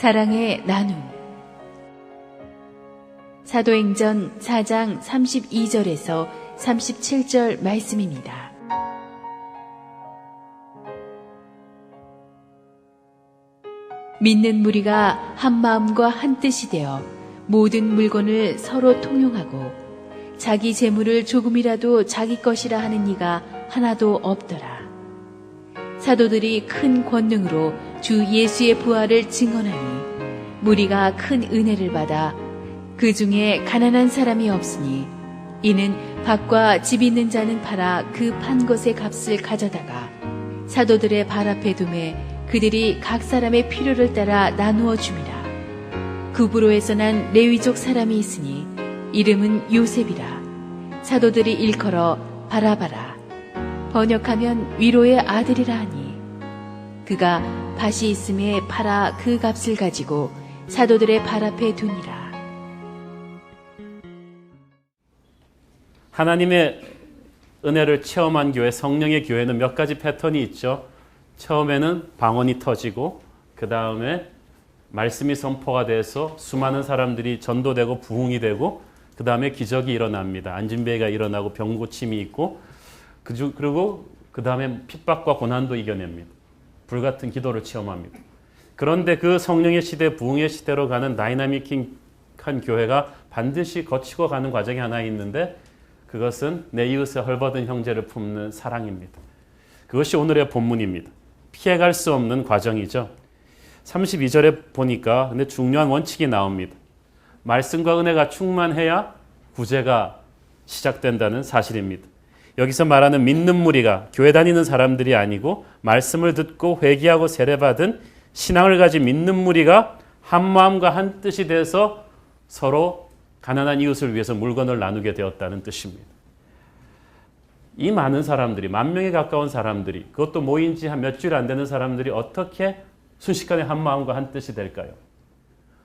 사랑의 나눔. 사도행전 4장 32절에서 37절 말씀입니다. 믿는 무리가 한 마음과 한 뜻이 되어 모든 물건을 서로 통용하고 자기 재물을 조금이라도 자기 것이라 하는 이가 하나도 없더라. 사도들이 큰 권능으로 주 예수의 부활을 증언하니 무리가 큰 은혜를 받아 그 중에 가난한 사람이 없으니 이는 밭과 집 있는 자는 팔아 그 판 것의 값을 가져다가 사도들의 발 앞에 두매 그들이 각 사람의 필요를 따라 나누어 줌이라. 구브로에서 난 레위족 사람이 있으니 이름은 요셉이라. 사도들이 일컬어 바라바라. 번역하면 위로의 아들이라 하니 그가 밭이 있음에 팔아 그 값을 가지고 사도들의 발 앞에 두니라. 하나님의 은혜를 체험한 교회, 성령의 교회는 몇 가지 패턴이 있죠. 처음에는 방언이 터지고 그 다음에 말씀이 선포가 돼서 수많은 사람들이 전도되고 부흥이 되고 그 다음에 기적이 일어납니다. 안진배가 일어나고 병고침이 있고 그리고 그 다음에 핍박과 고난도 이겨냅니다. 불같은 기도를 체험합니다. 그런데 그 성령의 시대, 부흥의 시대로 가는 다이나믹한 교회가 반드시 거치고 가는 과정이 하나 있는데 그것은 내 이웃의 헐벗은 형제를 품는 사랑입니다. 그것이 오늘의 본문입니다. 피해갈 수 없는 과정이죠. 32절에 보니까 근데 중요한 원칙이 나옵니다. 말씀과 은혜가 충만해야 구제가 시작된다는 사실입니다. 여기서 말하는 믿는 무리가 교회 다니는 사람들이 아니고 말씀을 듣고 회개하고 세례받은 신앙을 가진 믿는 무리가 한 마음과 한 뜻이 돼서 서로 가난한 이웃을 위해서 물건을 나누게 되었다는 뜻입니다. 이 많은 사람들이, 10,000명에 가까운 사람들이, 그것도 모인 지 한 몇 주일 안 되는 사람들이 어떻게 순식간에 한 마음과 한 뜻이 될까요?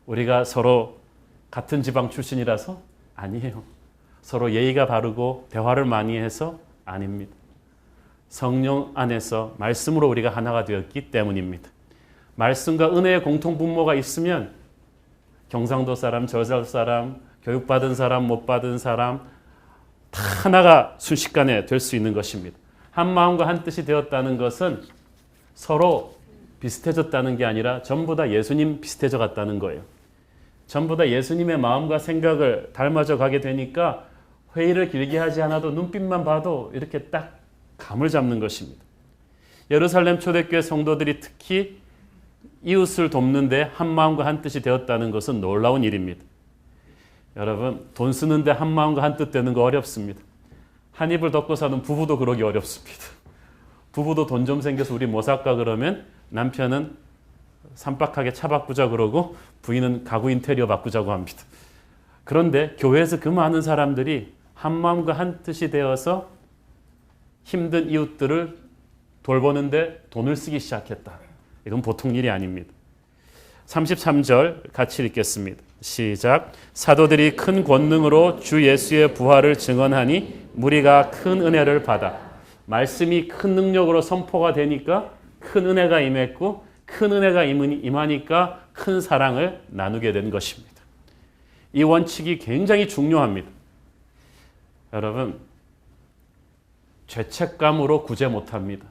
우리가 서로 같은 지방 출신이라서? 아니에요. 서로 예의가 바르고 대화를 많이 해서? 아닙니다. 성령 안에서 말씀으로 우리가 하나가 되었기 때문입니다. 말씀과 은혜의 공통분모가 있으면 경상도 사람, 저살 사람, 교육받은 사람, 못 받은 사람 다 하나가 순식간에 될 수 있는 것입니다. 한 마음과 한 뜻이 되었다는 것은 서로 비슷해졌다는 게 아니라 전부 다 예수님 비슷해져 갔다는 거예요. 전부 다 예수님의 마음과 생각을 닮아져 가게 되니까 회의를 길게 하지 않아도 눈빛만 봐도 이렇게 딱 감을 잡는 것입니다. 예루살렘 초대교회 성도들이 특히 이웃을 돕는데 한 마음과 한 뜻이 되었다는 것은 놀라운 일입니다. 여러분, 돈 쓰는데 한 마음과 한 뜻 되는 거 어렵습니다. 한 입을 덮고 사는 부부도 그러기 어렵습니다. 부부도 돈 좀 생겨서 우리 뭐 살까 그러면 남편은 삼박하게 차 바꾸자 그러고 부인은 가구 인테리어 바꾸자고 합니다. 그런데 교회에서 그 많은 사람들이 한 마음과 한 뜻이 되어서 힘든 이웃들을 돌보는데 돈을 쓰기 시작했다. 이건 보통 일이 아닙니다. 33절 같이 읽겠습니다. 시작. 사도들이 큰 권능으로 주 예수의 부활을 증언하니 무리가 큰 은혜를 받아. 말씀이 큰 능력으로 선포가 되니까 큰 은혜가 임했고 큰 은혜가 임하니까 큰 사랑을 나누게 된 것입니다. 이 원칙이 굉장히 중요합니다. 여러분, 죄책감으로 구제 못합니다.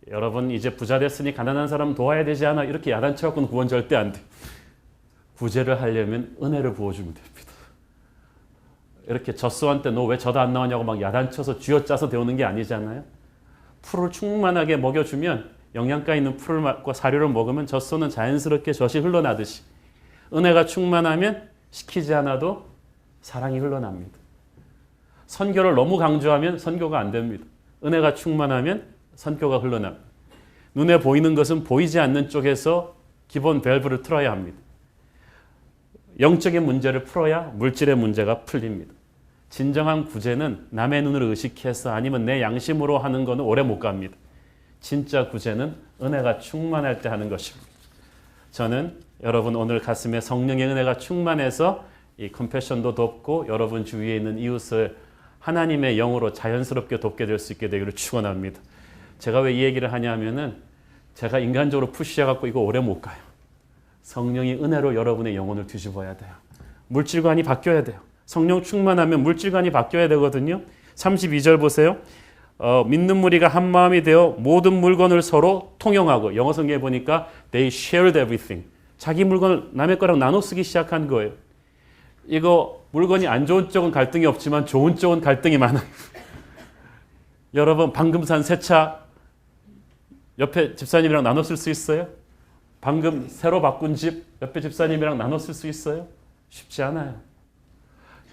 여러분 이제 부자 됐으니 가난한 사람 도와야 되지 않아? 이렇게 야단쳐갖고는 구원 절대 안 돼요. 구제를 하려면 은혜를 부어주면 됩니다. 이렇게 젖소한테 너 왜 젖 안 나오냐고 막 야단쳐서 쥐어짜서 데우는 게 아니잖아요. 풀을 충만하게 먹여주면 영양가 있는 풀과 사료를 먹으면 젖소는 자연스럽게 젖이 흘러나듯이 은혜가 충만하면 시키지 않아도 사랑이 흘러납니다. 선교를 너무 강조하면 선교가 안 됩니다. 은혜가 충만하면 선교가 흘러납니다. 눈에 보이는 것은 보이지 않는 쪽에서 기본 밸브를 틀어야 합니다. 영적인 문제를 풀어야 물질의 문제가 풀립니다. 진정한 구제는 남의 눈을 의식해서 아니면 내 양심으로 하는 것은 오래 못 갑니다. 진짜 구제는 은혜가 충만할 때 하는 것입니다. 저는 여러분 오늘 가슴에 성령의 은혜가 충만해서 이 컴패션도 돕고 여러분 주위에 있는 이웃을 하나님의 영으로 자연스럽게 돕게 될 수 있게 되기를 축원합니다. 제가 왜 이 얘기를 하냐면은 제가 인간적으로 푸시해갖고 이거 오래 못 가요. 성령이 은혜로 여러분의 영혼을 뒤집어야 돼요. 물질관이 바뀌어야 돼요. 성령 충만하면 물질관이 바뀌어야 되거든요. 32절 보세요. 믿는 무리가 한 마음이 되어 모든 물건을 서로 통용하고, 영어 성경에 보니까 they shared everything. 자기 물건을 남의 거랑 나눠 쓰기 시작한 거예요. 이거 물건이 안 좋은 쪽은 갈등이 없지만 좋은 쪽은 갈등이 많아요. 여러분 방금 산 새 차 옆에 집사님이랑 나눠 쓸 수 있어요? 방금 새로 바꾼 집 옆에 집사님이랑 나눠 쓸 수 있어요? 쉽지 않아요.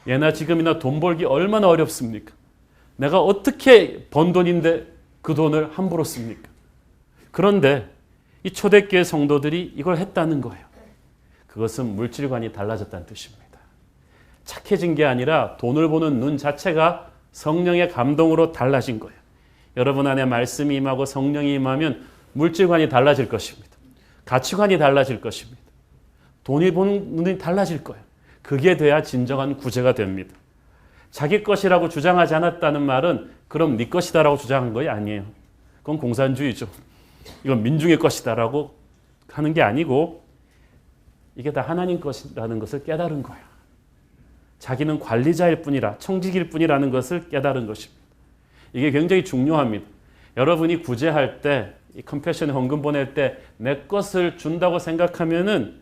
예나 지금이나 돈 벌기 얼마나 어렵습니까? 내가 어떻게 번 돈인데 그 돈을 함부로 씁니까? 그런데 이 초대교회 성도들이 이걸 했다는 거예요. 그것은 물질관이 달라졌다는 뜻입니다. 착해진 게 아니라 돈을 보는 눈 자체가 성령의 감동으로 달라진 거예요. 여러분 안에 말씀이 임하고 성령이 임하면 물질관이 달라질 것입니다. 가치관이 달라질 것입니다. 돈이 보는 눈이 달라질 거예요. 그게 돼야 진정한 구제가 됩니다. 자기 것이라고 주장하지 않았다는 말은 그럼 네 것이다라고 주장한 것이 아니에요. 그건 공산주의죠. 이건 민중의 것이다라고 하는 게 아니고 이게 다 하나님 것이라는 것을 깨달은 거예요. 자기는 관리자일 뿐이라, 청직일 뿐이라는 것을 깨달은 것입니다. 이게 굉장히 중요합니다. 여러분이 구제할 때, 이 컴패션 헌금 보낼 때 내 것을 준다고 생각하면은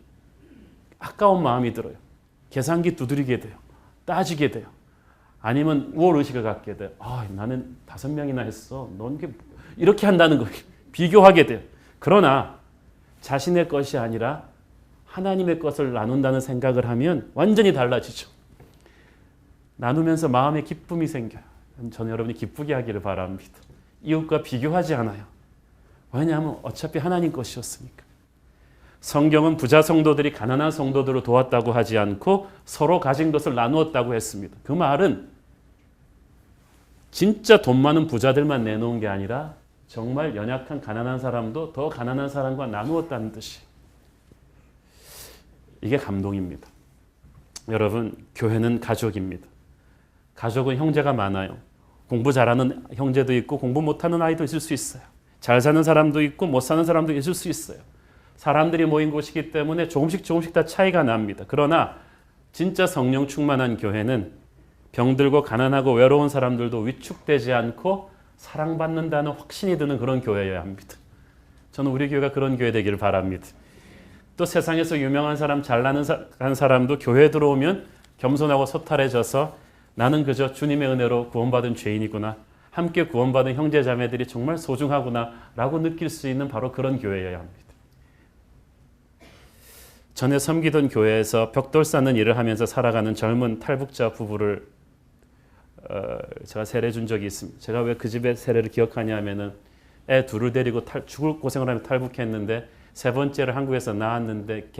아까운 마음이 들어요. 계산기 두드리게 돼요. 따지게 돼요. 아니면 우월의식을 갖게 돼요. 나는 5명이나 했어. 넌 이렇게 한다는 거예요. 비교하게 돼요. 그러나 자신의 것이 아니라 하나님의 것을 나눈다는 생각을 하면 완전히 달라지죠. 나누면서 마음의 기쁨이 생겨요. 저는 여러분이 기쁘게 하기를 바랍니다. 이웃과 비교하지 않아요. 왜냐하면 어차피 하나님 것이었으니까. 성경은 부자 성도들이 가난한 성도들을 도왔다고 하지 않고 서로 가진 것을 나누었다고 했습니다. 그 말은 진짜 돈 많은 부자들만 내놓은 게 아니라 정말 연약한 가난한 사람도 더 가난한 사람과 나누었다는 뜻이. 이게 감동입니다. 여러분, 교회는 가족입니다. 가족은 형제가 많아요. 공부 잘하는 형제도 있고 공부 못하는 아이도 있을 수 있어요. 잘 사는 사람도 있고 못 사는 사람도 있을 수 있어요. 사람들이 모인 곳이기 때문에 조금씩 다 차이가 납니다. 그러나 진짜 성령 충만한 교회는 병들고 가난하고 외로운 사람들도 위축되지 않고 사랑받는다는 확신이 드는 그런 교회여야 합니다. 저는 우리 교회가 그런 교회 되기를 바랍니다. 또 세상에서 유명한 사람, 잘나는 사람도 교회에 들어오면 겸손하고 소탈해져서 나는 그저 주님의 은혜로 구원받은 죄인이구나, 함께 구원받은 형제 자매들이 정말 소중하구나 라고 느낄 수 있는 바로 그런 교회여야 합니다. 전에 섬기던 교회에서 벽돌 쌓는 일을 하면서 살아가는 젊은 탈북자 부부를 제가 세례 준 적이 있습니다. 제가 왜 그 집의 세례를 기억하냐 하면은 애 둘을 데리고 죽을 고생을 하며 탈북했는데 세 번째를 한국에서 낳았는데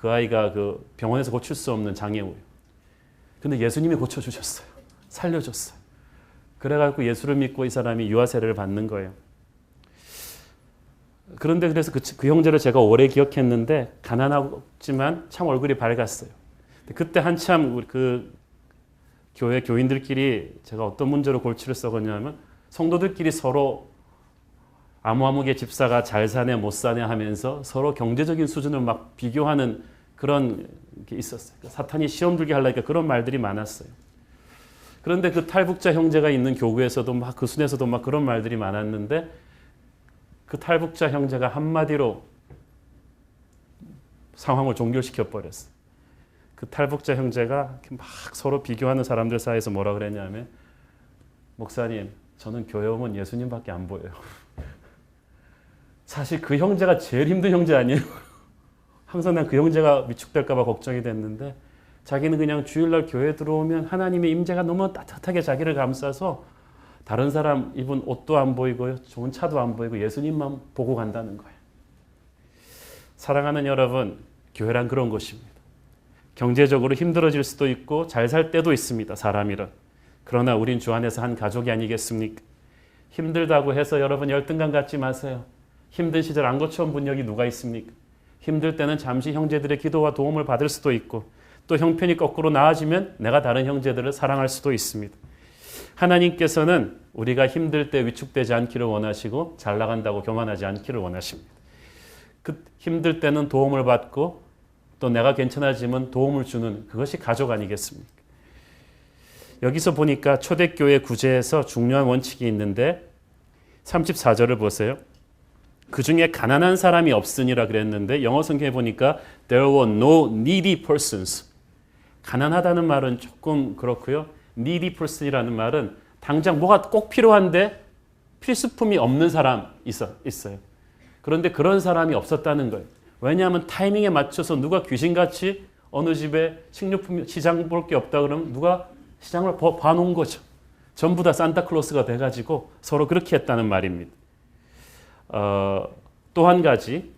그 아이가 그 병원에서 고칠 수 없는 장애우예요. 근데 예수님이 고쳐주셨어요. 살려줬어요. 그래가지고 예수를 믿고 이 사람이 유아 세례를 받는 거예요. 그런데 그래서 그 형제를 제가 오래 기억했는데 가난하지만 참 얼굴이 밝았어요. 그때 한참 우리 그 교회 교인들끼리 제가 어떤 문제로 골치를 썩었냐면 성도들끼리 서로 아무개 집사가 잘 사네 못 사네 하면서 서로 경제적인 수준을 막 비교하는 그런 게 있었어요. 사탄이 시험 들게 하려니까 그런 말들이 많았어요. 그런데 그 탈북자 형제가 있는 교구에서도 막 그 순에서도 막 그런 말들이 많았는데 그 탈북자 형제가 한마디로 상황을 종결시켜 버렸어요. 그 탈북자 형제가 막 서로 비교하는 사람들 사이에서 뭐라 그랬냐면 목사님, 저는 교회 오면 예수님밖에 안 보여요. 사실 그 형제가 제일 힘든 형제 아니에요? 항상 난 그 형제가 위축될까 봐 걱정이 됐는데 자기는 그냥 주일날 교회 들어오면 하나님의 임재가 너무 따뜻하게 자기를 감싸서 다른 사람 입은 옷도 안 보이고요. 좋은 차도 안 보이고 예수님만 보고 간다는 거예요. 사랑하는 여러분, 교회란 그런 곳입니다. 경제적으로 힘들어질 수도 있고 잘 살 때도 있습니다. 사람이란. 그러나 우린 주 안에서 한 가족이 아니겠습니까? 힘들다고 해서 여러분 열등감 갖지 마세요. 힘든 시절 안 거쳐온 분 여기 누가 있습니까? 힘들 때는 잠시 형제들의 기도와 도움을 받을 수도 있고 또 형편이 거꾸로 나아지면 내가 다른 형제들을 사랑할 수도 있습니다. 하나님께서는 우리가 힘들 때 위축되지 않기를 원하시고 잘 나간다고 교만하지 않기를 원하십니다. 힘들 때는 도움을 받고 또 내가 괜찮아지면 도움을 주는 그것이 가족 아니겠습니까? 여기서 보니까 초대교회 구제에서 중요한 원칙이 있는데 34절을 보세요. 그 중에 가난한 사람이 없으니라 그랬는데 영어 성경에 보니까 there were no needy persons. 가난하다는 말은 조금 그렇고요. needy person이라는 말은 당장 뭐가 꼭 필요한데 필수품이 없는 사람 있어요. 그런데 그런 사람이 없었다는 거예요. 왜냐하면 타이밍에 맞춰서 누가 귀신같이 어느 집에 식료품 시장 볼 게 없다 그러면 누가 시장을 봐놓은 거죠. 전부 다 산타클로스가 돼가지고 서로 그렇게 했다는 말입니다. 또 한 가지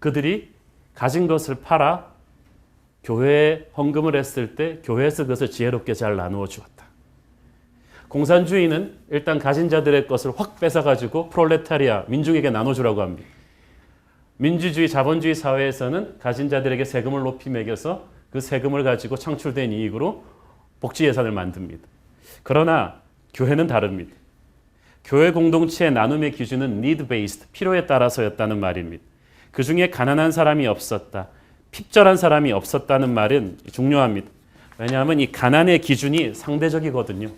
그들이 가진 것을 팔아 교회에 헌금을 했을 때 교회에서 그것을 지혜롭게 잘 나누어 주었다. 공산주의는 일단 가진 자들의 것을 확 뺏어가지고 프롤레타리아 민중에게 나눠주라고 합니다. 민주주의 자본주의 사회에서는 가진 자들에게 세금을 높이 매겨서 그 세금을 가지고 창출된 이익으로 복지 예산을 만듭니다. 그러나 교회는 다릅니다. 교회 공동체의 나눔의 기준은 need-based, 필요에 따라서였다는 말입니다. 그 중에 가난한 사람이 없었다, 핍절한 사람이 없었다는 말은 중요합니다. 왜냐하면 이 가난의 기준이 상대적이거든요.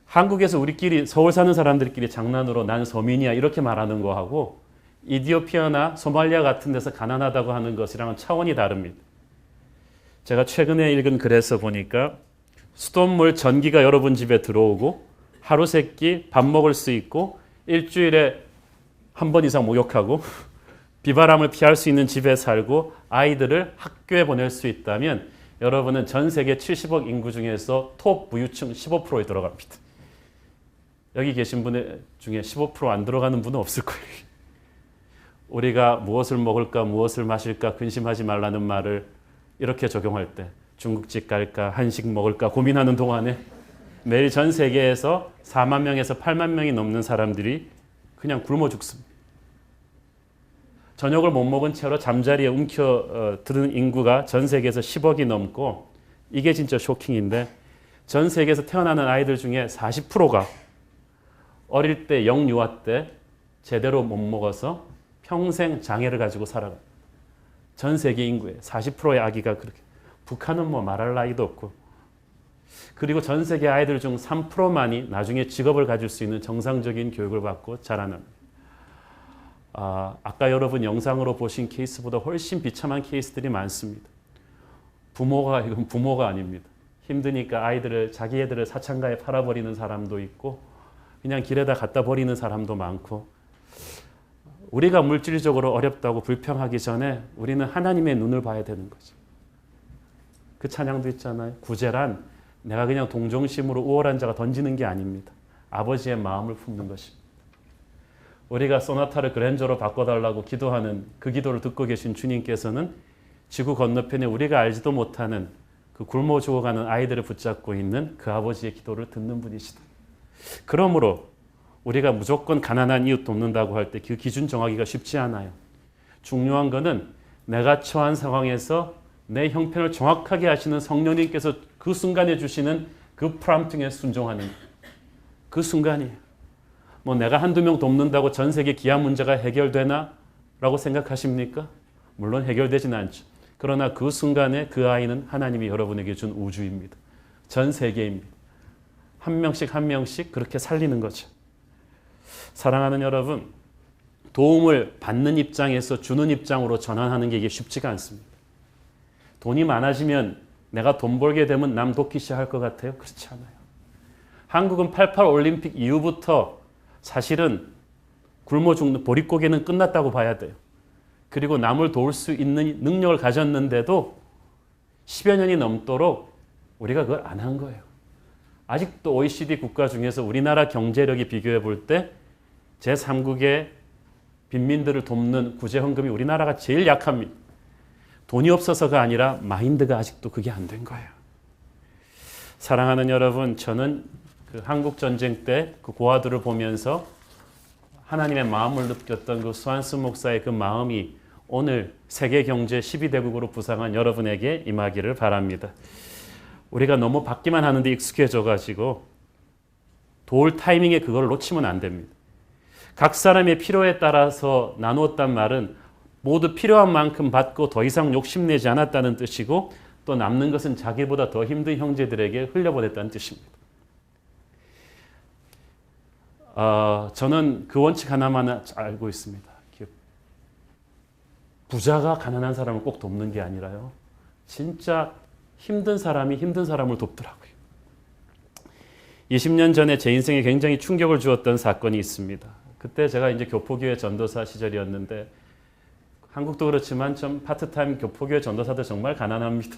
한국에서 우리끼리 서울 사는 사람들끼리 장난으로 난 서민이야 이렇게 말하는 거하고 이디오피아나 소말리아 같은 데서 가난하다고 하는 것이랑은 차원이 다릅니다. 제가 최근에 읽은 글에서 보니까 수돗물 전기가 여러분 집에 들어오고 하루 세 끼 밥 먹을 수 있고 일주일에 한 번 이상 목욕하고 비바람을 피할 수 있는 집에 살고 아이들을 학교에 보낼 수 있다면 여러분은 전 세계 70억 인구 중에서 톱 부유층 15%에 들어갑니다. 여기 계신 분 중에 15% 안 들어가는 분은 없을 거예요. 우리가 무엇을 먹을까 무엇을 마실까 근심하지 말라는 말을 이렇게 적용할 때 중국집 갈까 한식 먹을까 고민하는 동안에 매일 전 세계에서 4만 명에서 8만 명이 넘는 사람들이 그냥 굶어 죽습니다. 저녁을 못 먹은 채로 잠자리에 움켜드는 인구가 전 세계에서 10억이 넘고 이게 진짜 쇼킹인데 전 세계에서 태어나는 아이들 중에 40%가 어릴 때 영유아 때 제대로 못 먹어서 평생 장애를 가지고 살아가요. 전 세계 인구의 40%의 아기가 그렇게. 북한은 뭐 말할 나이도 없고. 그리고 전 세계 아이들 중 3%만이 나중에 직업을 가질 수 있는 정상적인 교육을 받고 자라는. 아까 여러분 영상으로 보신 케이스보다 훨씬 비참한 케이스들이 많습니다. 이건 부모가 아닙니다. 힘드니까 자기 애들을 사창가에 팔아버리는 사람도 있고 그냥 길에다 갖다 버리는 사람도 많고 우리가 물질적으로 어렵다고 불평하기 전에 우리는 하나님의 눈을 봐야 되는 거죠. 그 찬양도 있잖아요. 구제란 내가 그냥 동정심으로 우월한 자가 던지는 게 아닙니다. 아버지의 마음을 품는 것입니다. 우리가 소나타를 그랜저로 바꿔달라고 기도하는 그 기도를 듣고 계신 주님께서는 지구 건너편에 우리가 알지도 못하는 그 굶어 죽어가는 아이들을 붙잡고 있는 그 아버지의 기도를 듣는 분이시다. 그러므로 우리가 무조건 가난한 이웃 돕는다고 할 때 그 기준 정하기가 쉽지 않아요. 중요한 거는 내가 처한 상황에서 내 형편을 정확하게 아시는 성령님께서 그 순간에 주시는 그 프롬프팅에 순종하는 그 순간이에요. 뭐 내가 한두 명 돕는다고 전 세계 기아 문제가 해결되나? 라고 생각하십니까? 물론 해결되지는 않죠. 그러나 그 순간에 그 아이는 하나님이 여러분에게 준 우주입니다. 전 세계입니다. 한 명씩 한 명씩 그렇게 살리는 거죠. 사랑하는 여러분, 도움을 받는 입장에서 주는 입장으로 전환하는 게 이게 쉽지가 않습니다. 돈이 많아지면 내가 돈 벌게 되면 남 돕기 시작할 것 같아요? 그렇지 않아요. 한국은 88 올림픽 이후부터 사실은 굶어 죽는 보릿고개는 끝났다고 봐야 돼요. 그리고 남을 도울 수 있는 능력을 가졌는데도 10여 년이 넘도록 우리가 그걸 안 한 거예요. 아직도 OECD 국가 중에서 우리나라 경제력이 비교해 볼 때 제3국의 빈민들을 돕는 구제헌금이 우리나라가 제일 약합니다. 돈이 없어서가 아니라 마인드가 아직도 그게 안 된 거예요. 사랑하는 여러분, 저는 그 한국 전쟁 때 그 고아들을 보면서 하나님의 마음을 느꼈던 그 수완스 목사의 그 마음이 오늘 세계 경제 12대국으로 부상한 여러분에게 임하기를 바랍니다. 우리가 너무 받기만 하는데 익숙해져 가지고 도울 타이밍에 그걸 놓치면 안 됩니다. 각 사람의 필요에 따라서 나누었단 말은 모두 필요한 만큼 받고 더 이상 욕심내지 않았다는 뜻이고 또 남는 것은 자기보다 더 힘든 형제들에게 흘려보냈다는 뜻입니다. 저는 그 원칙 하나만 알고 있습니다. 부자가 가난한 사람을 꼭 돕는 게 아니라요. 진짜 힘든 사람이 힘든 사람을 돕더라고요. 20년 전에 제 인생에 굉장히 충격을 주었던 사건이 있습니다. 그때 제가 이제 교포교회 전도사 시절이었는데 한국도 그렇지만 좀 파트타임 교포교회 전도사들 정말 가난합니다.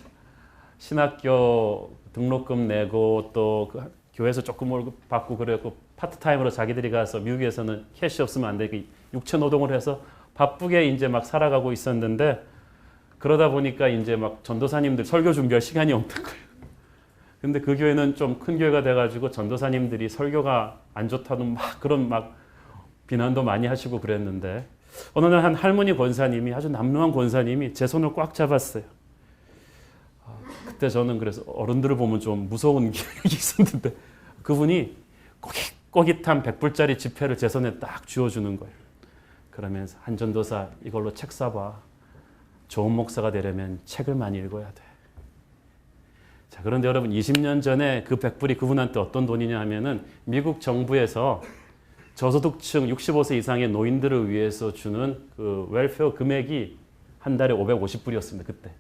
신학교 등록금 내고 또 그 교회에서 조금 월급 받고 그래갖고 파트타임으로 자기들이 가서 미국에서는 캐시 없으면 안 되고 육체 노동을 해서 바쁘게 이제 막 살아가고 있었는데 그러다 보니까 이제 막 전도사님들 설교 준비할 시간이 없는 거예요. 근데 그 교회는 좀 큰 교회가 돼가지고 전도사님들이 설교가 안 좋다는 막 그런 막 비난도 많이 하시고 그랬는데 어느 날 한 할머니 권사님이 아주 남루한 권사님이 제 손을 꽉 잡았어요. 그때 저는 그래서 어른들을 보면 좀 무서운 기억이 있었는데 그분이 꼬깃꼬깃한 100불짜리 지폐를 제 손에 딱 쥐어주는 거예요. 그러면서 한 전도사 이걸로 책 사봐. 좋은 목사가 되려면 책을 많이 읽어야 돼. 자, 그런데 여러분 20년 전에 그 100불이 그분한테 어떤 돈이냐 하면은 미국 정부에서 저소득층 65세 이상의 노인들을 위해서 주는 그 웰페어 금액이 한 달에 550불이었습니다. 그때.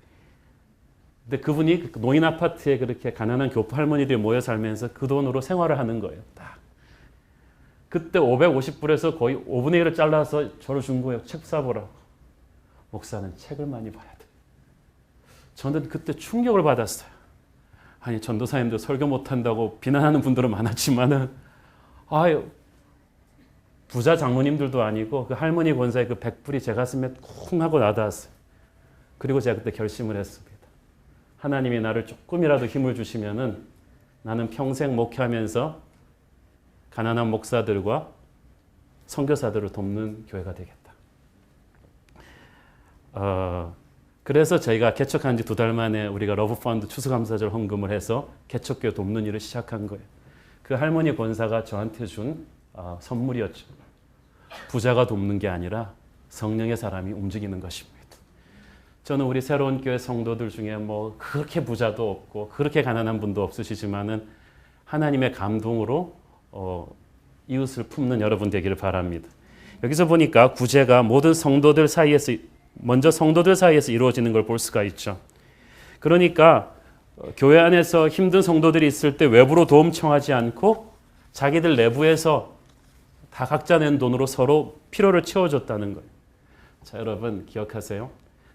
근데 그분이 노인 아파트에 그렇게 가난한 교포 할머니들이 모여 살면서 그 돈으로 생활을 하는 거예요. 딱. 그때 550불에서 거의 5분의 1을 잘라서 저를 준 거예요. 책 사보라고. 목사는 책을 많이 봐야 돼. 저는 그때 충격을 받았어요. 아니 전도사님들 설교 못한다고 비난하는 분들은 많았지만은 아유 부자 장로님들도 아니고 그 할머니 권사의 그 100불이 제 가슴에 쿵 하고 와닿았어요. 그리고 제가 그때 결심을 했습니다. 하나님이 나를 조금이라도 힘을 주시면은 나는 평생 목회하면서 가난한 목사들과 선교사들을 돕는 교회가 되겠다. 그래서 저희가 개척한 지 2달 만에 우리가 러브펀드 추수감사절 헌금을 해서 개척교회 돕는 일을 시작한 거예요. 그 할머니 권사가 저한테 준 선물이었죠. 부자가 돕는 게 아니라 성령의 사람이 움직이는 것입니다. 저는 우리 새로운 교회 성도들 중에 뭐 그렇게 부자도 없고 그렇게 가난한 분도 없으시지만은 하나님의 감동으로 이웃을 품는 여러분 되기를 바랍니다. 여기서 보니까 구제가 모든 성도들 사이에서 먼저 성도들 사이에서 이루어지는 걸 볼 수가 있죠. 그러니까 교회 안에서 힘든 성도들이 있을 때 외부로 도움 청하지 않고 자기들 내부에서 다 각자 낸 돈으로 서로 필요를 채워줬다는 거예요. 자, 여러분 기억하세요.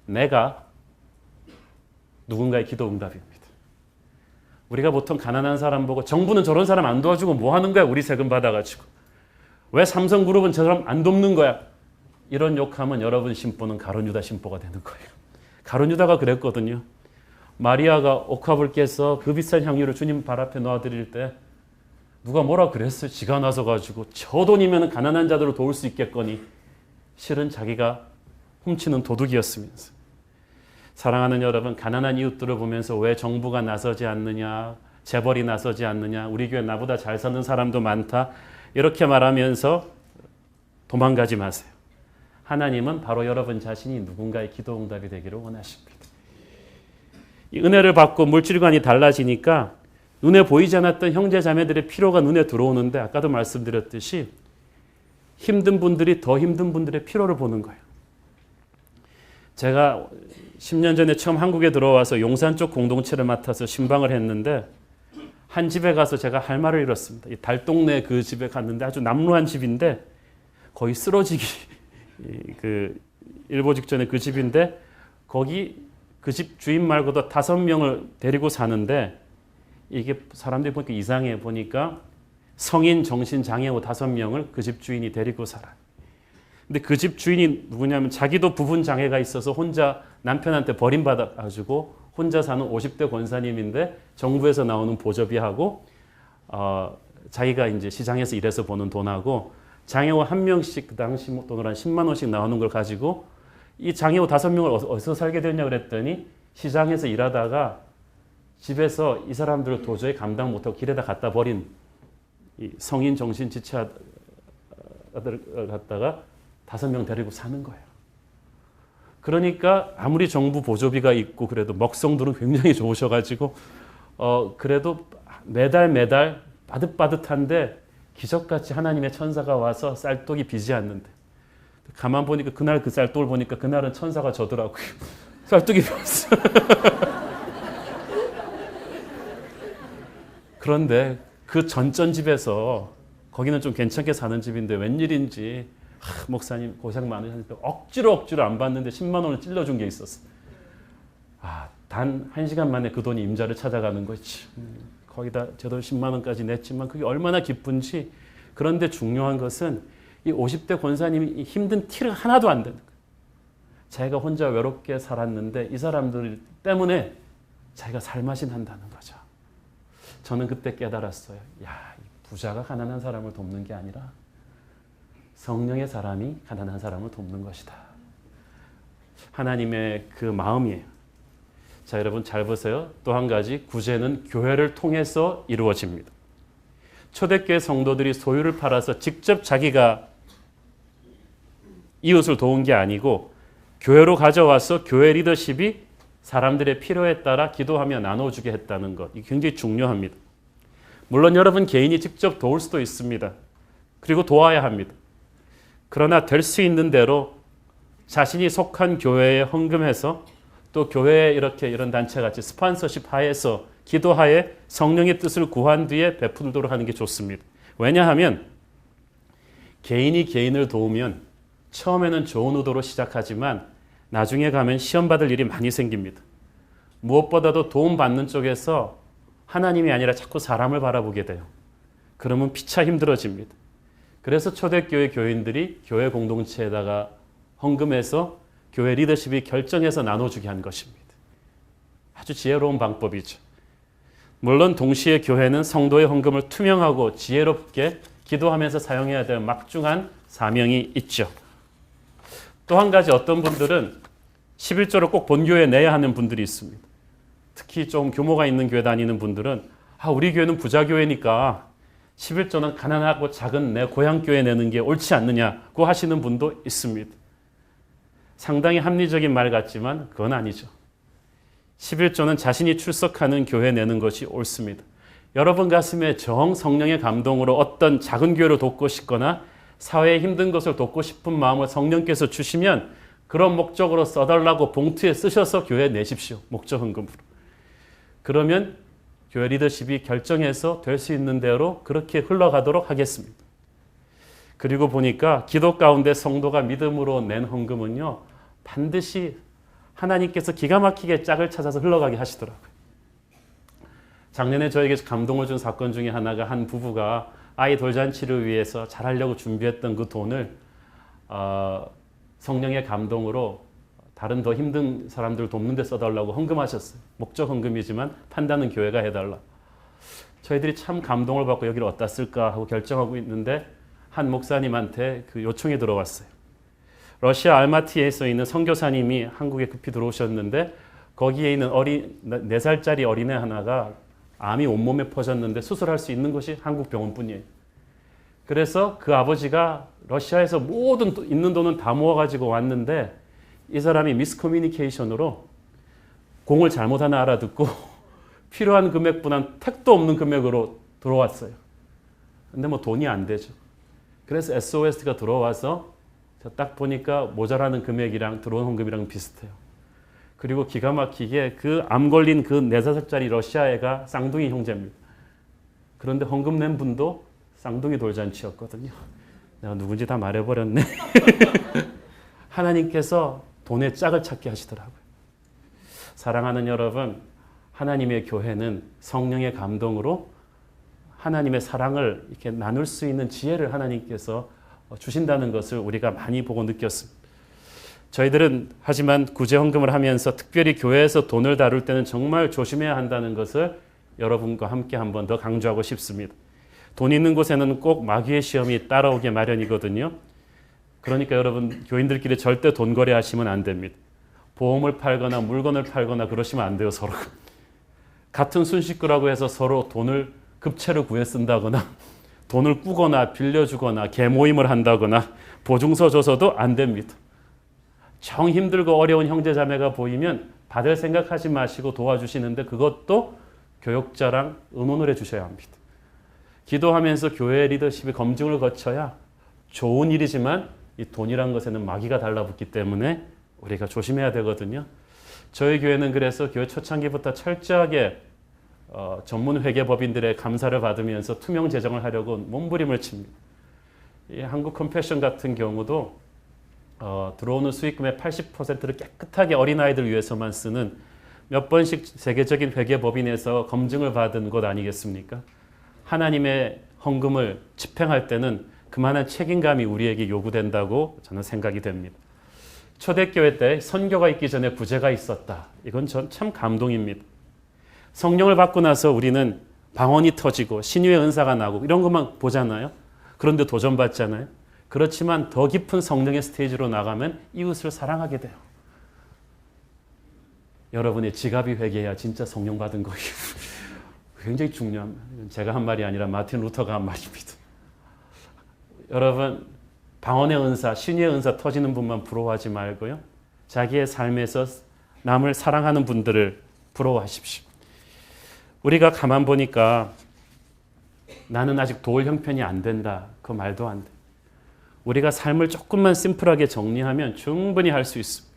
내가 누군가의 기도 응답입니다. 우리가 보통 가난한 사람 보고 정부는 저런 사람 안 도와주고 뭐 하는 거야? 우리 세금 받아가지고. 왜 삼성그룹은 저 사람 안 돕는 거야? 이런 욕하면 여러분 심보는 가룟유다 심보가 되는 거예요. 가룟유다가 그랬거든요. 마리아가 옥합을 깨서 그 비싼 향유를 주님 발 앞에 놓아드릴 때 누가 뭐라 그랬어요? 지가 나서가지고 저 돈이면 가난한 자들을 도울 수 있겠거니. 실은 자기가 훔치는 도둑이었으면서. 사랑하는 여러분, 가난한 이웃들을 보면서 왜 정부가 나서지 않느냐, 재벌이 나서지 않느냐, 우리 교회 나보다 잘 사는 사람도 많다, 이렇게 말하면서 도망가지 마세요. 하나님은 바로 여러분 자신이 누군가의 기도 응답이 되기를 원하십니다. 이 은혜를 받고 물질관이 달라지니까 눈에 보이지 않았던 형제 자매들의 필요가 눈에 들어오는데 아까도 말씀드렸듯이 힘든 분들이 더 힘든 분들의 필요를 보는 거예요. 제가 10년 전에 처음 한국에 들어와서 용산 쪽 공동체를 맡아서 신방을 했는데 한 집에 가서 제가 할 말을 잃었습니다. 이 달동네 그 집에 갔는데 아주 남루한 집인데 거의 쓰러지기 그 일보 직전에 그 집인데 거기 그 집 주인 말고도 5명을 데리고 사는데 이게 사람들이 보니까 이상해. 보니까 성인 정신장애우 5명을 그 집 주인이 데리고 살아요. 근데 그 집 주인이 누구냐면 자기도 부분 장애가 있어서 혼자 남편한테 버림받아가지고 혼자 사는 50대 권사님인데 정부에서 나오는 보조비하고 자기가 이제 시장에서 일해서 버는 돈하고 장애우 한 명씩 그 당시 돈으로 한 10만 원씩 나오는 걸 가지고 이 장애우 5명을 어디서 살게 됐냐 그랬더니 시장에서 일하다가 집에서 이 사람들을 도저히 감당 못하고 길에다 갖다 버린 이 성인 정신 지체 갖다가 5명 데리고 사는 거예요. 그러니까 아무리 정부 보조비가 있고 그래도 먹성들은 굉장히 좋으셔가지고 그래도 매달 빠듯빠듯한데 기적같이 하나님의 천사가 와서 쌀떡이 비지 않는데 가만 보니까 그날 그 쌀떡을 보니까 그날은 천사가 저더라고요. 쌀떡이 비었어. 그런데 그 전전집에서 거기는 좀 괜찮게 사는 집인데 웬일인지 목사님 고생 많으셨는데 억지로 안 받는데 10만 원을 찔러준 게 있었어. 단 1시간 만에 그 돈이 임자를 찾아가는 거지. 거기다 저도 10만 원까지 냈지만 그게 얼마나 기쁜지. 그런데 중요한 것은 이 50대 권사님이 힘든 티를 하나도 안 되는 거예요. 자기가 혼자 외롭게 살았는데 이 사람들 때문에 자기가 살맛이 난다는 거죠. 저는 그때 깨달았어요. 야, 부자가 가난한 사람을 돕는 게 아니라 성령의 사람이 가난한 사람을 돕는 것이다. 하나님의 그 마음이에요. 자, 여러분 잘 보세요. 또 한 가지, 구제는 교회를 통해서 이루어집니다. 초대교회 성도들이 소유를 팔아서 직접 자기가 이웃을 도운 게 아니고 교회로 가져와서 교회 리더십이 사람들의 필요에 따라 기도하며 나눠주게 했다는 것. 이게 굉장히 중요합니다. 물론 여러분 개인이 직접 도울 수도 있습니다. 그리고 도와야 합니다. 그러나 될 수 있는 대로 자신이 속한 교회에 헌금해서 또 교회에 이런 단체같이 스폰서십 하에서 기도하에 성령의 뜻을 구한 뒤에 베풀도록 하는 게 좋습니다. 왜냐하면 개인이 개인을 도우면 처음에는 좋은 의도로 시작하지만 나중에 가면 시험 받을 일이 많이 생깁니다. 무엇보다도 도움받는 쪽에서 하나님이 아니라 자꾸 사람을 바라보게 돼요. 그러면 피차 힘들어집니다. 그래서 초대교회 교인들이 교회 공동체에다가 헌금해서 교회 리더십이 결정해서 나눠주게 한 것입니다. 아주 지혜로운 방법이죠. 물론 동시에 교회는 성도의 헌금을 투명하고 지혜롭게 기도하면서 사용해야 될 막중한 사명이 있죠. 또 한 가지 어떤 분들은 11조를 꼭 본교회에 내야 하는 분들이 있습니다. 특히 좀 규모가 있는 교회 다니는 분들은 우리 교회는 부자교회니까 11조는 가난하고 작은 내 고향교회에 내는 게 옳지 않느냐고 하시는 분도 있습니다. 상당히 합리적인 말 같지만 그건 아니죠. 11조는 자신이 출석하는 교회에 내는 것이 옳습니다. 여러분 가슴에 정 성령의 감동으로 어떤 작은 교회를 돕고 싶거나 사회에 힘든 것을 돕고 싶은 마음을 성령께서 주시면 그런 목적으로 써달라고 봉투에 쓰셔서 교회에 내십시오. 목적 헌금으로. 그러면 교회 리더십이 결정해서 될 수 있는 대로 그렇게 흘러가도록 하겠습니다. 그리고 보니까 기도 가운데 성도가 믿음으로 낸 헌금은요, 반드시 하나님께서 기가 막히게 짝을 찾아서 흘러가게 하시더라고요. 작년에 저에게 감동을 준 사건 중에 하나가 한 부부가 아이 돌잔치를 위해서 잘하려고 준비했던 그 돈을 성령의 감동으로 다른 더 힘든 사람들 돕는 데 써달라고 헌금하셨어요. 목적 헌금이지만 판단은 교회가 해달라. 저희들이 참 감동을 받고 여기를 어디다 쓸까 하고 결정하고 있는데 한 목사님한테 그 요청이 들어왔어요. 러시아 알마티에서 있는 선교사님이 한국에 급히 들어오셨는데 거기에 있는 4살짜리 어린애 하나가 암이 온몸에 퍼졌는데 수술할 수 있는 곳이 한국 병원뿐이에요. 그래서 그 아버지가 러시아에서 모든 있는 돈은 다 모아가지고 왔는데 이 사람이 미스커뮤니케이션으로 공을 잘못 하나 알아듣고 필요한 금액보다는 택도 없는 금액으로 들어왔어요. 근데 뭐 돈이 안 되죠. 그래서 SOS가 들어와서 딱 보니까 모자라는 금액이랑 들어온 헌금이랑 비슷해요. 그리고 기가 막히게 그 암 걸린 그 4살짜리 러시아 애가 쌍둥이 형제입니다. 그런데 헌금 낸 분도 쌍둥이 돌잔치였거든요. 내가 누군지 다 말해버렸네. 하나님께서 돈의 짝을 찾게 하시더라고요. 사랑하는 여러분, 하나님의 교회는 성령의 감동으로 하나님의 사랑을 이렇게 나눌 수 있는 지혜를 하나님께서 주신다는 것을 우리가 많이 보고 느꼈습니다. 저희들은 하지만 구제 헌금을 하면서 특별히 교회에서 돈을 다룰 때는 정말 조심해야 한다는 것을 여러분과 함께 한 번 더 강조하고 싶습니다. 돈 있는 곳에는 꼭 마귀의 시험이 따라오게 마련이거든요. 그러니까 여러분 교인들끼리 절대 돈 거래하시면 안 됩니다. 보험을 팔거나 물건을 팔거나 그러시면 안 돼요. 서로. 같은 순식구라고 해서 서로 돈을 급체로 구해 쓴다거나 돈을 꾸거나 빌려주거나 계모임을 한다거나 보증서 줘서도 안 됩니다. 정 힘들고 어려운 형제자매가 보이면 받을 생각하지 마시고 도와주시는데 그것도 교역자랑 의논을 해주셔야 합니다. 기도하면서 교회 리더십이 검증을 거쳐야 좋은 일이지만 이 돈이란 것에는 마귀가 달라붙기 때문에 우리가 조심해야 되거든요. 저희 교회는 그래서 교회 초창기부터 철저하게 전문 회계법인들의 감사를 받으면서 투명 재정을 하려고 몸부림을 칩니다. 이 한국 컴패션 같은 경우도 들어오는 수익금의 80%를 깨끗하게 어린아이들 위해서만 쓰는 몇 번씩 세계적인 회계법인에서 검증을 받은 곳 아니겠습니까? 하나님의 헌금을 집행할 때는 그만한 책임감이 우리에게 요구된다고 저는 생각이 됩니다. 초대교회 때 선교가 있기 전에 구제가 있었다. 이건 전 참 감동입니다. 성령을 받고 나서 우리는 방언이 터지고 신유의 은사가 나고 이런 것만 보잖아요. 그런데 도전받잖아요. 그렇지만 더 깊은 성령의 스테이지로 나가면 이웃을 사랑하게 돼요. 여러분의 지갑이 회개해야 진짜 성령 받은 거예요. 굉장히 중요합니다. 제가 한 말이 아니라 마틴 루터가 한 말입니다. 여러분 방언의 은사, 신유의 은사 터지는 분만 부러워하지 말고요. 자기의 삶에서 남을 사랑하는 분들을 부러워하십시오. 우리가 가만 보니까 나는 아직 도울 형편이 안 된다. 그 말도 안 돼. 우리가 삶을 조금만 심플하게 정리하면 충분히 할 수 있습니다.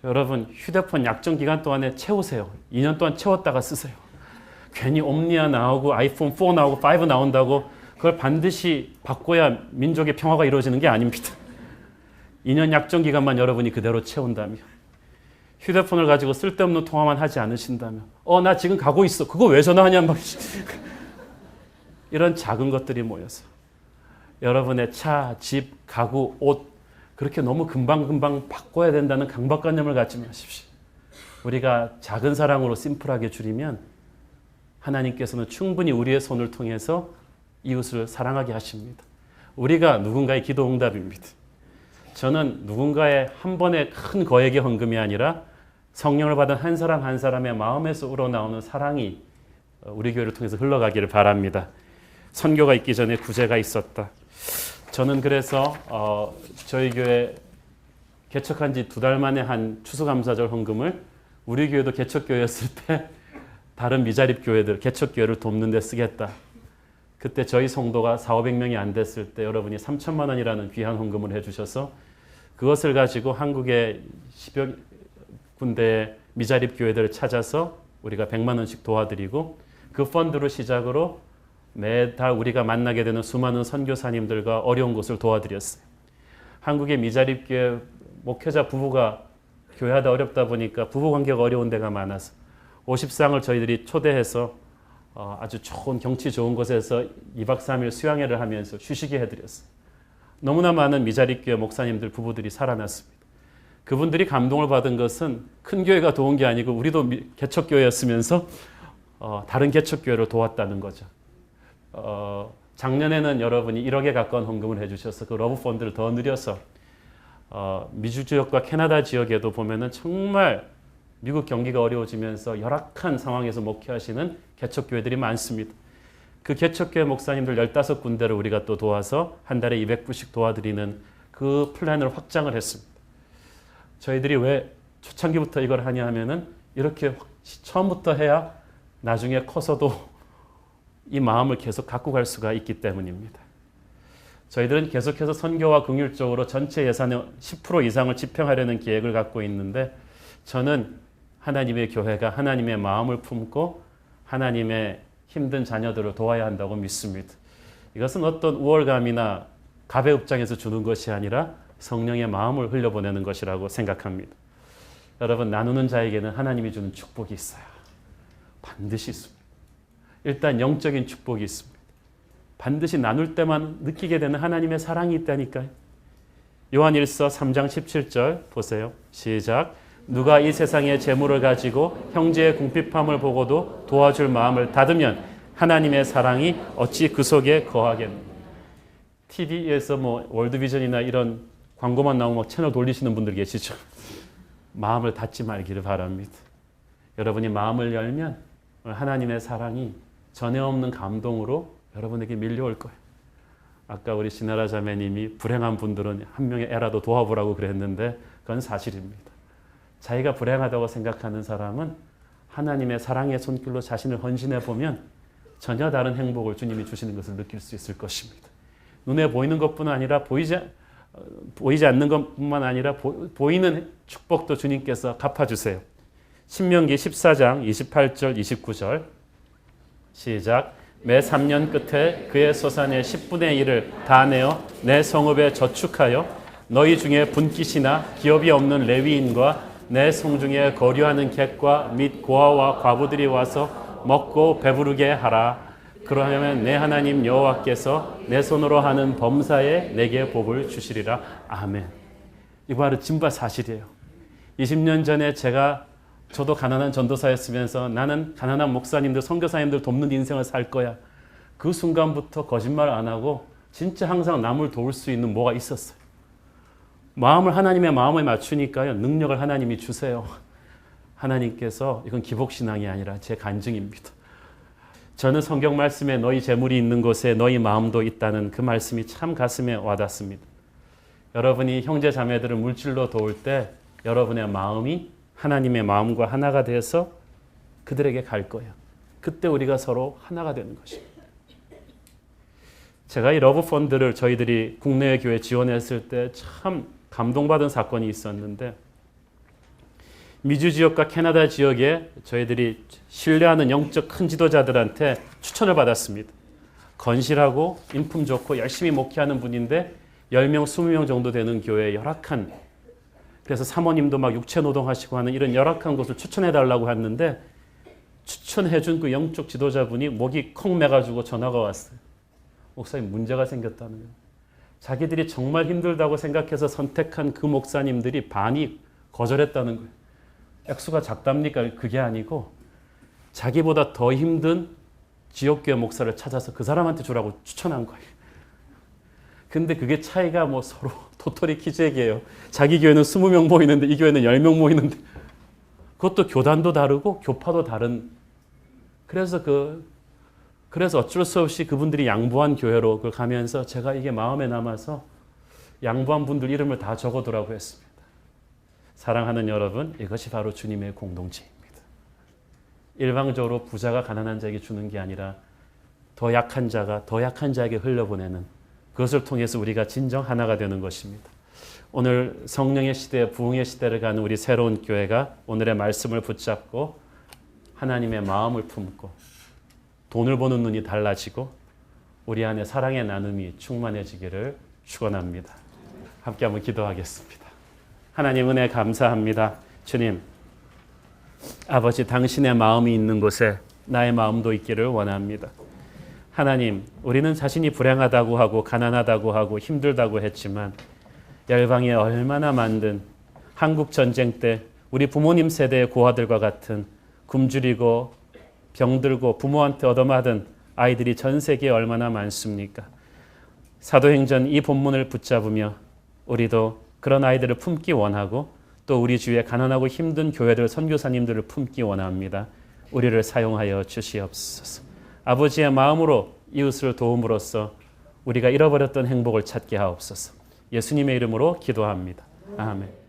여러분 휴대폰 약정 기간 동안에 채우세요. 2년 동안 채웠다가 쓰세요. 괜히 옴니아 나오고 아이폰 4 나오고 5 나온다고 그걸 반드시 바꿔야 민족의 평화가 이루어지는 게 아닙니다. 2년 약정 기간만 여러분이 그대로 채운다면, 휴대폰을 가지고 쓸데없는 통화만 하지 않으신다면, 나 지금 가고 있어. 그거 왜 전화하냔 말이지. 이런 작은 것들이 모여서 여러분의 차, 집, 가구, 옷 그렇게 너무 금방금방 바꿔야 된다는 강박관념을 갖지 마십시오. 우리가 작은 사랑으로 심플하게 줄이면 하나님께서는 충분히 우리의 손을 통해서 이웃을 사랑하게 하십니다. 우리가 누군가의 기도 응답입니다. 저는 누군가의 한 번의 큰 거액의 헌금이 아니라 성령을 받은 한 사람 한 사람의 마음에서 우러나오는 사랑이 우리 교회를 통해서 흘러가기를 바랍니다. 선교가 있기 전에 구제가 있었다. 저는 그래서 저희 교회 개척한 지 2달 만에 한 추수감사절 헌금을 우리 교회도 개척교회였을 때 다른 미자립 교회들 개척교회를 돕는 데 쓰겠다. 그때 저희 성도가 400~500명이 안 됐을 때 여러분이 3천만 원이라는 귀한 헌금을 해주셔서 그것을 가지고 한국의 10여 군데의 미자립 교회들을 찾아서 우리가 100만 원씩 도와드리고 그 펀드로 시작으로 매달 우리가 만나게 되는 수많은 선교사님들과 어려운 곳을 도와드렸어요. 한국의 미자립 교회 목회자 부부가 교회하다 어렵다 보니까 부부관계가 어려운 데가 많아서 50쌍을 저희들이 초대해서 아주 좋은 경치 좋은 곳에서 2박 3일 수양회를 하면서 휴식에 해드렸어요. 너무나 많은 미자립교회 목사님들 부부들이 살아났습니다. 그분들이 감동을 받은 것은 큰 교회가 도운 게 아니고 우리도 개척교회였으면서 다른 개척교회를 도왔다는 거죠. 작년에는 여러분이 1억에 가까운 헌금을 해주셔서 그 러브펀드를 더 늘려서 미주 지역과 캐나다 지역에도 보면은 정말 미국 경기가 어려워지면서 열악한 상황에서 목회하시는 개척교회들이 많습니다. 그 개척교회 목사님들 15군데를 우리가 또 도와서 한 달에 200불씩 도와드리는 그 플랜을 확장을 했습니다. 저희들이 왜 초창기부터 이걸 하냐 하면은 이렇게 처음부터 해야 나중에 커서도 이 마음을 계속 갖고 갈 수가 있기 때문입니다. 저희들은 계속해서 선교와 긍휼적으로 전체 예산의 10% 이상을 집행하려는 계획을 갖고 있는데 저는 하나님의 교회가 하나님의 마음을 품고 하나님의 힘든 자녀들을 도와야 한다고 믿습니다. 이것은 어떤 우월감이나 갑의 입장에서 주는 것이 아니라 성령의 마음을 흘려보내는 것이라고 생각합니다. 여러분 나누는 자에게는 하나님이 주는 축복이 있어요. 반드시 있습니다. 일단 영적인 축복이 있습니다. 반드시 나눌 때만 느끼게 되는 하나님의 사랑이 있다니까요. 요한일서 3장 17절 보세요. 시작. 누가 이 세상의 재물을 가지고 형제의 궁핍함을 보고도 도와줄 마음을 닫으면 하나님의 사랑이 어찌 그 속에 거하겠느냐. TV에서 월드비전이나 이런 광고만 나오면 채널 돌리시는 분들 계시죠. 마음을 닫지 말기를 바랍니다. 여러분이 마음을 열면 하나님의 사랑이 전에 없는 감동으로 여러분에게 밀려올 거예요. 아까 우리 신나라 자매님이 불행한 분들은 한 명의 애라도 도와보라고 그랬는데 그건 사실입니다. 자기가 불행하다고 생각하는 사람은 하나님의 사랑의 손길로 자신을 헌신해 보면 전혀 다른 행복을 주님이 주시는 것을 느낄 수 있을 것입니다. 눈에 보이는 것뿐 아니라 보이지 않는 것뿐만 아니라 보이는 축복도 주님께서 갚아주세요. 신명기 14장 28절 29절 시작. 매 3년 끝에 그의 소산의 10분의 1을 다 내어 내 성읍에 저축하여 너희 중에 분깃이나 기업이 없는 레위인과 내 성중에 거류하는 객과 및 고아와 과부들이 와서 먹고 배부르게 하라. 그러하면 내 하나님 여호와께서 내 손으로 하는 범사에 내게 복을 주시리라. 아멘. 이거 바로 진바 사실이에요. 20년 전에 저도 가난한 전도사였으면서 나는 가난한 목사님들, 선교사님들 돕는 인생을 살 거야. 그 순간부터 거짓말 안 하고 진짜 항상 남을 도울 수 있는 뭐가 있었어요. 마음을 하나님의 마음에 맞추니까요. 능력을 하나님이 주세요. 하나님께서 이건 기복신앙이 아니라 제 간증입니다. 저는 성경 말씀에 너희 재물이 있는 곳에 너희 마음도 있다는 그 말씀이 참 가슴에 와닿습니다. 여러분이 형제 자매들을 물질로 도울 때 여러분의 마음이 하나님의 마음과 하나가 돼서 그들에게 갈 거예요. 그때 우리가 서로 하나가 되는 것입니다. 제가 이 러브펀드를 저희들이 국내 교회 지원했을 때 참 감동받은 사건이 있었는데 미주 지역과 캐나다 지역에 저희들이 신뢰하는 영적 큰 지도자들한테 추천을 받았습니다. 건실하고 인품 좋고 열심히 목회하는 분인데 10명, 20명 정도 되는 교회에 열악한, 그래서 사모님도 막 육체노동하시고 하는 이런 열악한 곳을 추천해달라고 했는데 추천해준 그 영적 지도자분이 목이 콩 매가지고 전화가 왔어요. 목사님 문제가 생겼다는 거예요. 자기들이 정말 힘들다고 생각해서 선택한 그 목사님들이 반이 거절했다는 거예요. 액수가 작답니까? 그게 아니고 자기보다 더 힘든 지역교회 목사를 찾아서 그 사람한테 주라고 추천한 거예요. 근데 그게 차이가 뭐 서로 도토리 키재기예요. 자기 교회는 20명 모이는데 이 교회는 10명 모이는데 그것도 교단도 다르고 교파도 다른. 그래서 어쩔 수 없이 그분들이 양보한 교회로 그걸 가면서 제가 이게 마음에 남아서 양보한 분들 이름을 다 적어두라고 했습니다. 사랑하는 여러분, 이것이 바로 주님의 공동체입니다. 일방적으로 부자가 가난한 자에게 주는 게 아니라 더 약한 자가 더 약한 자에게 흘려보내는, 그것을 통해서 우리가 진정 하나가 되는 것입니다. 오늘 성령의 시대, 부흥의 시대를 가는 우리 새로운 교회가 오늘의 말씀을 붙잡고 하나님의 마음을 품고 돈을 보는 눈이 달라지고 우리 안에 사랑의 나눔이 충만해지기를 축원합니다. 함께 한번 기도하겠습니다. 하나님 은혜 감사합니다. 주님, 아버지 당신의 마음이 있는 곳에 나의 마음도 있기를 원합니다. 하나님, 우리는 자신이 불행하다고 하고 가난하다고 하고 힘들다고 했지만 열방에 얼마나 만든 한국 전쟁 때 우리 부모님 세대의 고아들과 같은 굶주리고 병들고 부모한테 얻어맞은 아이들이 전 세계에 얼마나 많습니까? 사도행전 이 본문을 붙잡으며 우리도 그런 아이들을 품기 원하고 또 우리 주위에 가난하고 힘든 교회들, 선교사님들을 품기 원합니다. 우리를 사용하여 주시옵소서. 아버지의 마음으로 이웃을 도움으로써 우리가 잃어버렸던 행복을 찾게 하옵소서. 예수님의 이름으로 기도합니다. 아멘.